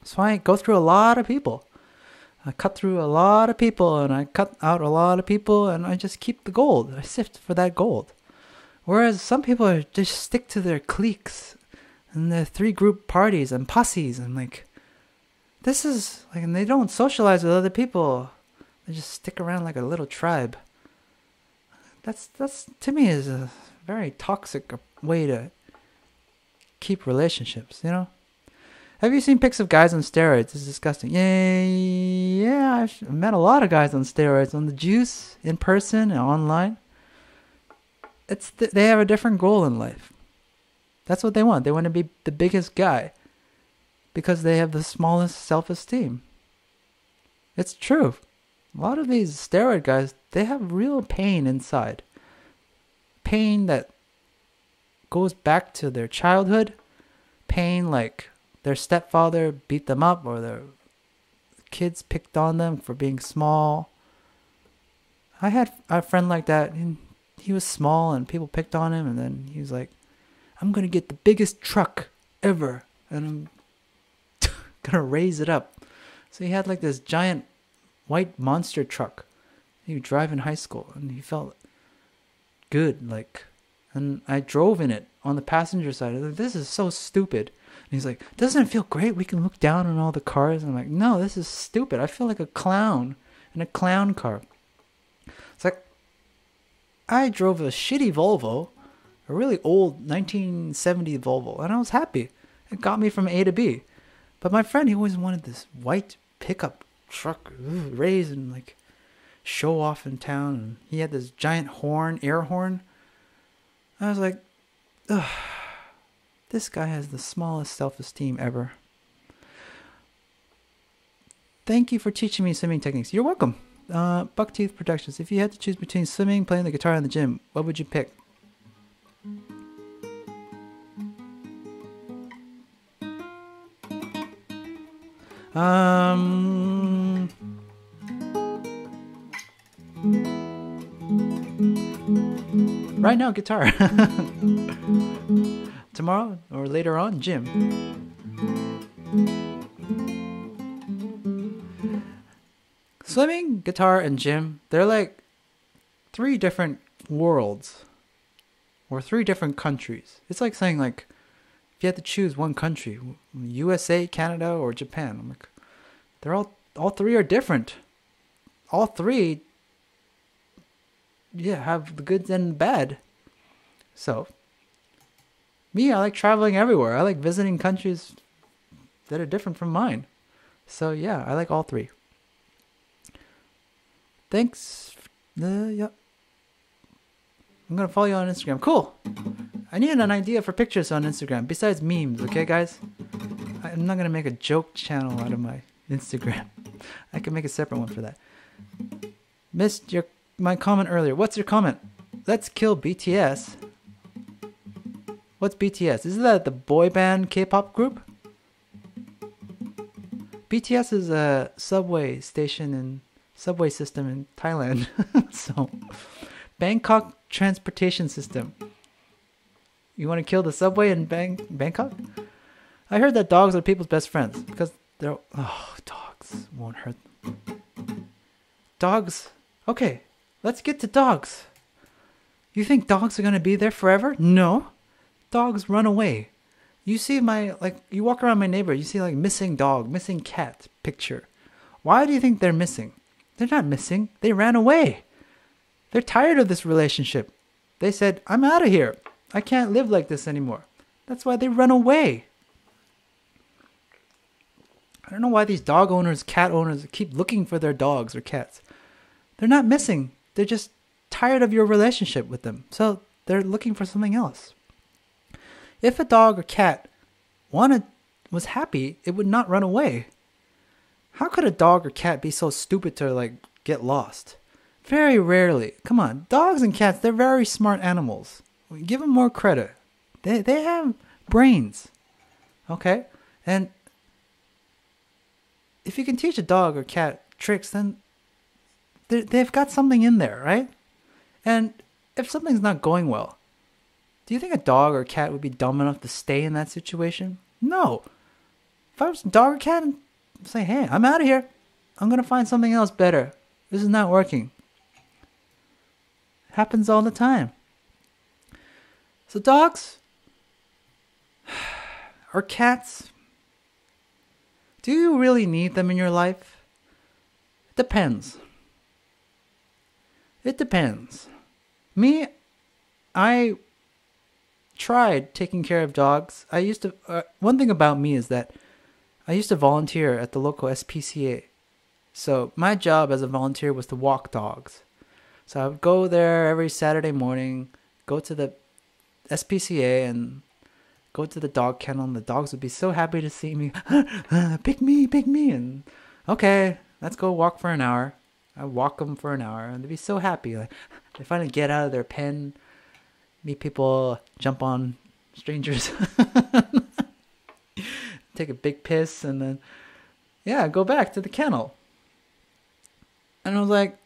So I go through a lot of people. I cut through a lot of people, and I cut out a lot of people, and I just keep the gold. I sift for that gold. Whereas some people just stick to their cliques and their 3-group parties and posses, and like, this is like, and they don't socialize with other people. They just stick around like a little tribe. That's to me is a very toxic way to keep relationships, you know? Have you seen pics of guys on steroids? It's disgusting. Yeah, I've met a lot of guys on steroids, on the juice, in person and online. They have a different goal in life. That's what they want. They want to be the biggest guy because they have the smallest self-esteem. It's true. A lot of these steroid guys, they have real pain inside. Pain that goes back to their childhood. Pain like their stepfather beat them up, or their kids picked on them for being small. I had a friend like that, and he was small and people picked on him, and then he was like, I'm going to get the biggest truck ever, and I'm going to raise it up. So he had like this giant white monster truck he would drive in high school, and he felt good, like, and I drove in it on the passenger side. I was like, this is so stupid. And he's like, doesn't it feel great? We can look down on all the cars. And I'm like, no, this is stupid. I feel like a clown in a clown car. It's like, I drove a shitty Volvo, a really old 1970 Volvo, and I was happy. It got me from A to B. But my friend, he always wanted this white pickup truck, raise and like show off in town. And he had this giant horn, air horn. I was like, ugh. This guy has the smallest self-esteem ever. Thank you for teaching me swimming techniques. You're welcome. Buckteeth Productions. If you had to choose between swimming, playing the guitar, and the gym, what would you pick? Right now, guitar. Tomorrow or later on, gym. Swimming, guitar, and gym, they're like 3 different worlds or 3 different countries. It's like saying, like, if you had to choose one country, USA, Canada, or Japan, I'm like, they're all 3 are different. All 3, yeah, have the good and the bad. So, me, I like traveling everywhere. I like visiting countries that are different from mine. So yeah, I like all 3. Thanks. Yep. I'm going to follow you on Instagram. Cool. I need an idea for pictures on Instagram besides memes, okay, guys? I'm not going to make a joke channel out of my Instagram. I can make a separate one for that. Missed my comment earlier. What's your comment? Let's kill BTS. What's BTS? Isn't that the boy band K-pop group? BTS is a subway station and subway system in Thailand. So, Bangkok transportation system. You want to kill the subway in Bangkok? I heard that dogs are people's best friends because they're... Oh, dogs won't hurt them. Dogs... Okay, let's get to dogs. You think dogs are going to be there forever? No. Dogs run away. You see you walk around my neighborhood, you see like missing dog, missing cat picture. Why do you think they're missing? They're not missing. They ran away. They're tired of this relationship. They said, I'm out of here. I can't live like this anymore. That's why they run away. I don't know why these dog owners, cat owners keep looking for their dogs or cats. They're not missing. They're just tired of your relationship with them. So they're looking for something else. If a dog or cat was happy, it would not run away. How could a dog or cat be so stupid to like get lost? Very rarely. Come on, dogs and cats, they're very smart animals. Give them more credit. They have brains. Okay? And if you can teach a dog or cat tricks, then they've got something in there, right? And if something's not going well, do you think a dog or cat would be dumb enough to stay in that situation? No. If I was a dog or cat, I'd say, hey, I'm out of here. I'm going to find something else better. This is not working. It happens all the time. So dogs or cats, do you really need them in your life? It depends. It depends. Me, I tried taking care of dogs. I used to, one thing about me is that I used to volunteer at the local SPCA. So my job as a volunteer was to walk dogs. So I would go there every Saturday morning, go to the SPCA and go to the dog kennel, and the dogs would be so happy to see me. Pick me. And okay, let's go walk for an hour. I walk them for an hour, and they'd be so happy. Like they finally get out of their pen, meet people, jump on strangers, take a big piss, and then go back to the kennel. And I was like,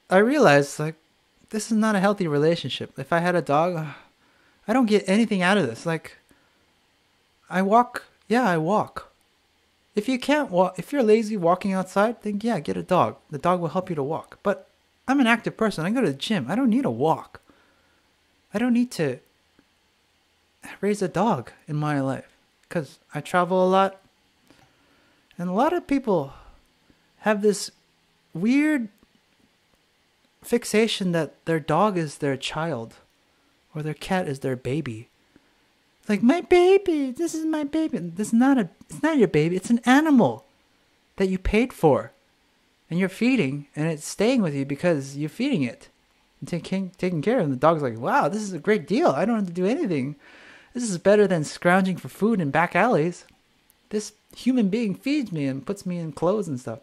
I realized like this is not a healthy relationship. If I had a dog, I don't get anything out of this. Like I walk. If you can't walk, if you're lazy walking outside, then get a dog. The dog will help you to walk. But I'm an active person. I go to the gym. I don't need a walk. I don't need to raise a dog in my life because I travel a lot. And a lot of people have this weird fixation that their dog is their child or their cat is their baby. Like, my baby, this is my baby. It's not your baby. It's an animal that you paid for and you're feeding, and it's staying with you because you're feeding it and taking care of it. And the dog's like, wow, this is a great deal. I don't have to do anything. This is better than scrounging for food in back alleys. This human being feeds me and puts me in clothes and stuff.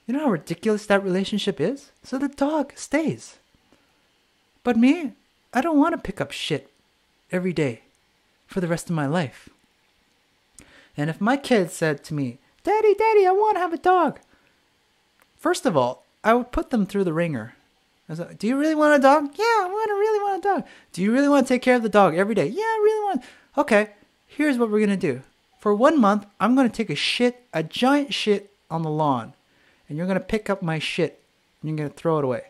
You know how ridiculous that relationship is? So the dog stays. But me, I don't want to pick up shit every day for the rest of my life. And if my kid said to me, Daddy, I want to have a dog. First of all, I would put them through the ringer. I was like, do you really want a dog? Yeah, I really want a dog. Do you really want to take care of the dog every day? Yeah, I really want. Okay, here's what we're going to do. For 1 month, I'm going to take a giant shit on the lawn. And you're going to pick up my shit. And you're going to throw it away.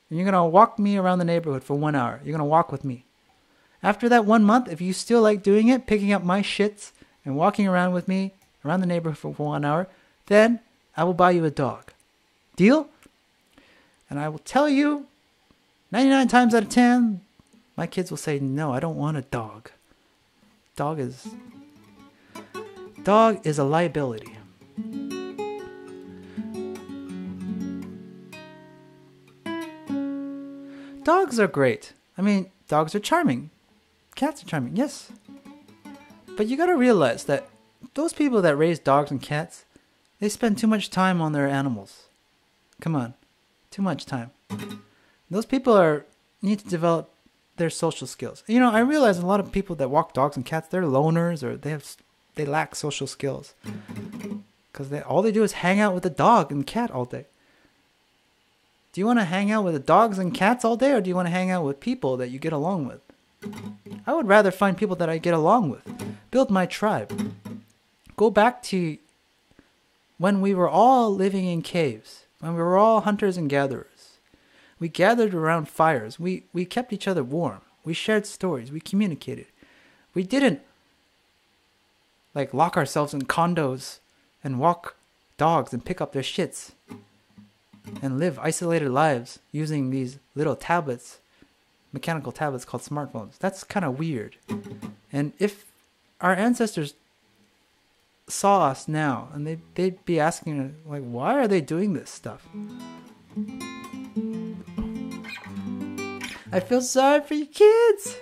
And you're going to walk me around the neighborhood for 1 hour. You're going to walk with me. After that 1 month, if you still like doing it, picking up my shits and walking around with me around the neighborhood for 1 hour, then I will buy you a dog. Deal? And I will tell you, 99 times out of 10, my kids will say, no, I don't want a dog. Dog is a liability. Dogs are great. I mean, dogs are charming. Cats are charming, yes. But you gotta realize that those people that raise dogs and cats, they spend too much time on their animals. Come on. Too much time. Those people need to develop their social skills. You know, I realize a lot of people that walk dogs and cats, they're loners or they lack social skills. Because all they do is hang out with the dog and cat all day. Do you want to hang out with the dogs and cats all day, or do you want to hang out with people that you get along with? I would rather find people that I get along with. Build my tribe. Go back to when we were all living in caves, when we were all hunters and gatherers. We gathered around fires. We kept each other warm. We shared stories. We communicated. We didn't like lock ourselves in condos and walk dogs and pick up their shits and live isolated lives using these little tablets, mechanical tablets called smartphones. That's kind of weird. And if our ancestors saw us now, and they'd be asking, like, why are they doing this stuff? I feel sorry for you kids.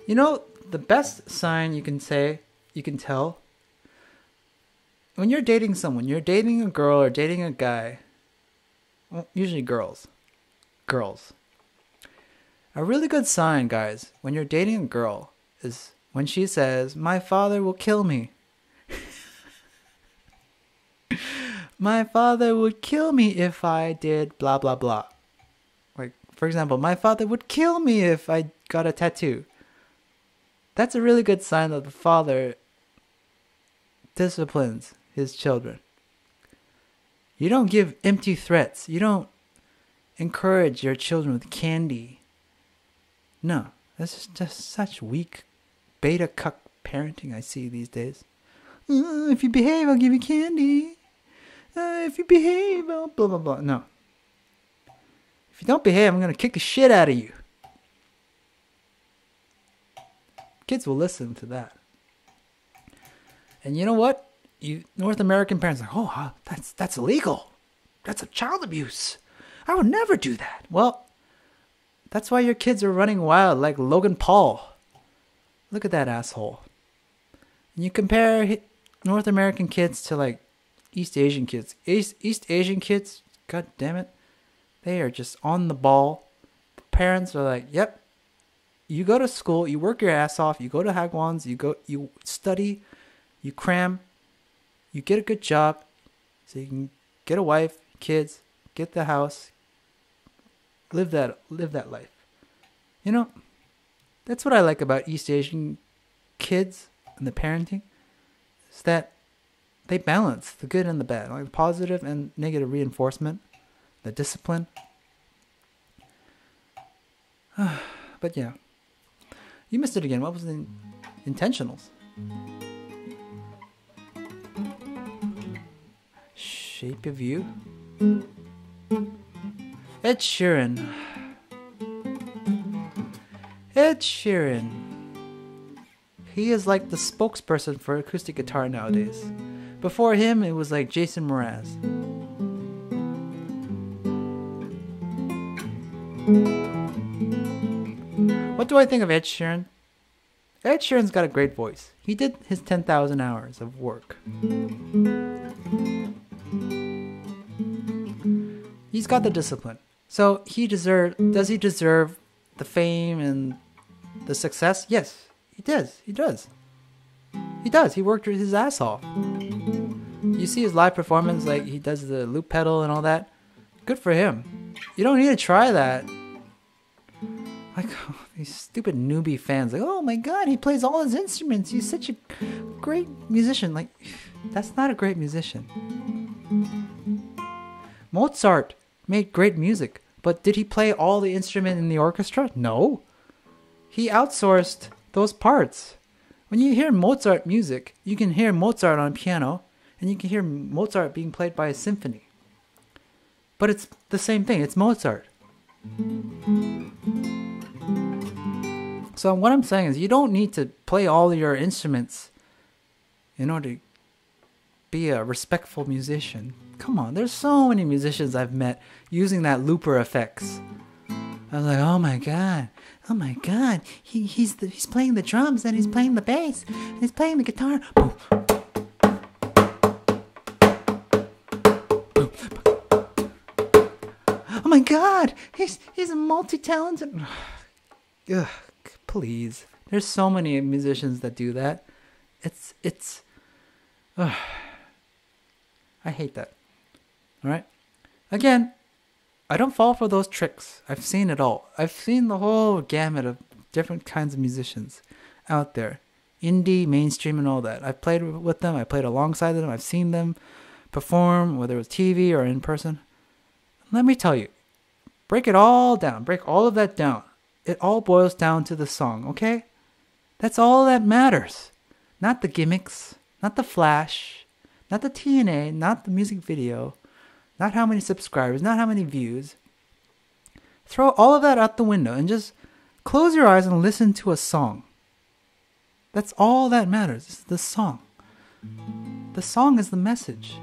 You know, the best sign you can tell, when you're dating someone, you're dating a girl or dating a guy, well, usually girls. A really good sign, guys, when you're dating a girl is when she says, my father will kill me. My father would kill me if I did blah, blah, blah. Like, for example, my father would kill me if I got a tattoo. That's a really good sign that the father disciplines his children. You don't give empty threats. You don't encourage your children with candy. No, this is just such weak beta cuck parenting I see these days. If you behave, I'll give you candy. If you behave, I'll blah, blah, blah. No. If you don't behave, I'm going to kick the shit out of you. Kids will listen to that. And you know what? You North American parents are like, oh, that's illegal. That's a child abuse. I would never do that. Well, that's why your kids are running wild like Logan Paul. Look at that asshole. And you compare North American kids to like East Asian kids. East Asian kids, god damn it, they are just on the ball. The parents are like, yep, you go to school, you work your ass off, you go to Hagwons, you study, you cram, you get a good job, so you can get a wife, kids, get the house, live that life. You know, that's what I like about East Asian kids and the parenting, is that they balance the good and the bad, like positive and negative reinforcement, the discipline. But yeah, you missed it again. What was the intentionals? Shape of You. Ed Sheeran. He is like the spokesperson for acoustic guitar nowadays. Before him, it was like Jason Mraz. What do I think of Ed Sheeran? Ed Sheeran's got a great voice. He did his 10,000 hours of work. He's got the discipline. So does he deserve the fame and the success? Yes, he does. He does. He worked his ass off. You see his live performance, like he does the loop pedal and all that. Good for him. You don't need to try that. Like these stupid newbie fans, like, oh my god, he plays all his instruments. He's such a great musician. Like, that's not a great musician. Mozart made great music, but did he play all the instrument in the orchestra? No. He outsourced those parts. When you hear Mozart music, you can hear Mozart on piano, and you can hear Mozart being played by a symphony. But it's the same thing. It's Mozart. So what I'm saying is you don't need to play all your instruments in order to be a respectful musician. Come on, there's so many musicians I've met using that looper effects. I was like, oh my god, he's playing the drums and he's playing the bass and he's playing the guitar. Oh my god, he's a multi-talented. Ugh, please. There's so many musicians that do that. It's I hate that. All right? Again, I don't fall for those tricks. I've seen it all. I've seen the whole gamut of different kinds of musicians out there. Indie, mainstream, and all that. I've played with them. I played alongside them. I've seen them perform, whether it was TV or in person. Let me tell you, break it all down. Break all of that down. it all boils down to the song, okay? That's all that matters. Not the gimmicks, not the flash, not the TNA, not the music video, not how many subscribers, not how many views. Throw all of that out the window and just close your eyes and listen to a song. That's all that matters. It's the song. The song is the message.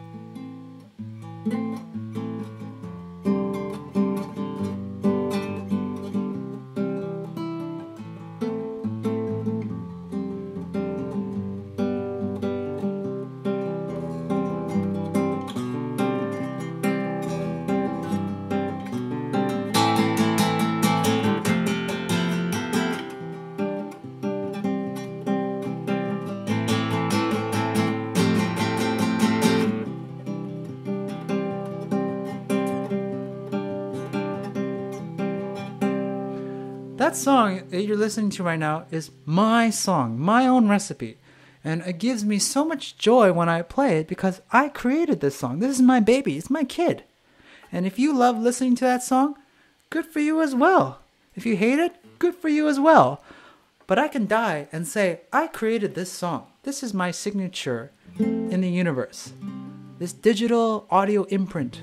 That song that you're listening to right now is my song, my own recipe. And it gives me so much joy when I play it because I created this song. This is my baby. It's my kid. And if you love listening to that song, good for you as well. If you hate it, good for you as well. But I can die and say, I created this song. This is my signature in the universe. This digital audio imprint.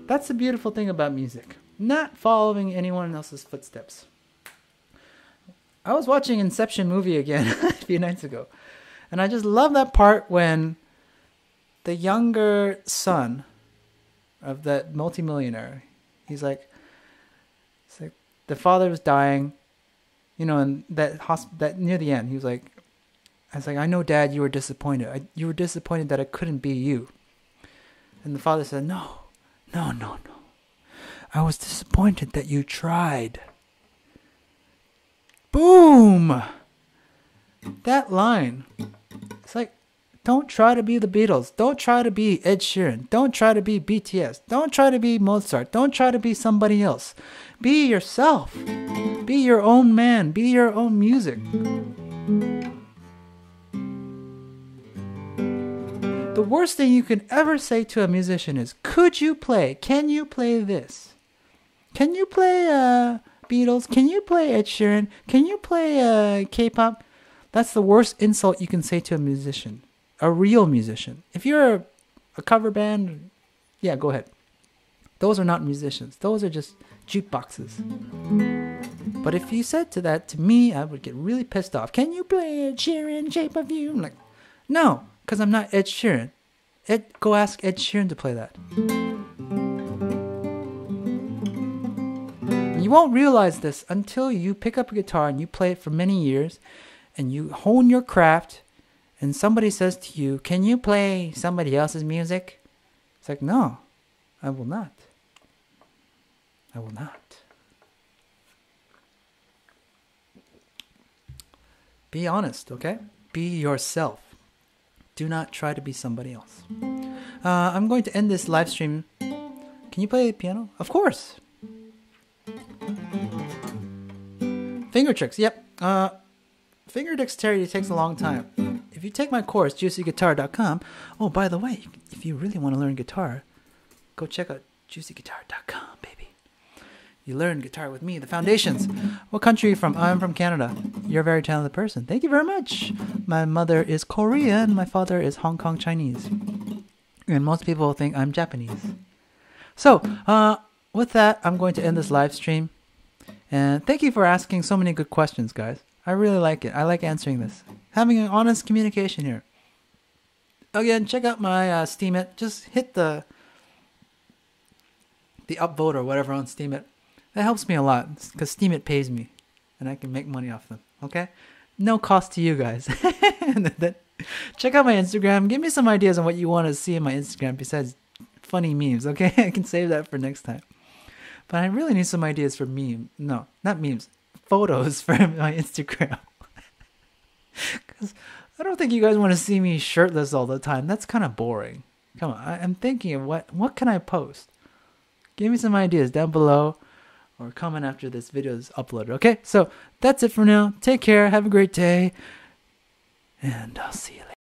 That's the beautiful thing about music. Not following anyone else's footsteps. I was watching Inception movie again a few nights ago. And I just love that part when the younger son of that multimillionaire, he's like the father was dying, and that near the end, he was like, I know, Dad, you were disappointed. You were disappointed that it couldn't be you. And the father said, No. I was disappointed that you tried. Boom! That line. It's like, don't try to be the Beatles. Don't try to be Ed Sheeran. Don't try to be BTS. Don't try to be Mozart. Don't try to be somebody else. Be yourself. Be your own man. Be your own music. The worst thing you can ever say to a musician is, can you play this? Can you play Beatles? Can you play Ed Sheeran? Can you play K-pop? That's the worst insult you can say to a musician, a real musician. If you're a cover band, yeah, go ahead. Those are not musicians. Those are just jukeboxes. But if you said that to me, I would get really pissed off. Can you play Ed Sheeran, Shape of You? I'm like, no. Because I'm not Ed Sheeran. Go ask Ed Sheeran to play that. You won't realize this until you pick up a guitar and you play it for many years and you hone your craft and somebody says to you, can you play somebody else's music? It's like, no, I will not. I will not. Be honest, okay? Be yourself. Do not try to be somebody else. I'm going to end this live stream. Can you play the piano? Of course. Finger tricks. Yep. Finger dexterity takes a long time. If you take my course, juicyguitar.com. Oh, by the way, if you really want to learn guitar, go check out juicyguitar.com, baby. You learn guitar with me, the foundations. What country are you from? I'm from Canada. You're a very talented person. Thank you very much. My mother is Korean. My father is Hong Kong Chinese. And most people think I'm Japanese. So, with that, I'm going to end this live stream. And thank you for asking so many good questions, guys. I really like it. I like answering this. Having an honest communication here. Again, check out my Steemit. Just hit the upvote or whatever on Steemit. That helps me a lot because Steemit pays me and I can make money off them. Okay? No cost to you guys. Check out my Instagram. Give me some ideas on what you want to see in my Instagram besides funny memes. Okay? I can save that for next time. But I really need some ideas for memes. No, not memes. Photos for my Instagram. Because I don't think you guys want to see me shirtless all the time. That's kind of boring. Come on. I'm thinking of what can I post? Give me some ideas down below or comment after this video is uploaded. Okay, so that's it for now. Take care. Have a great day. And I'll see you later.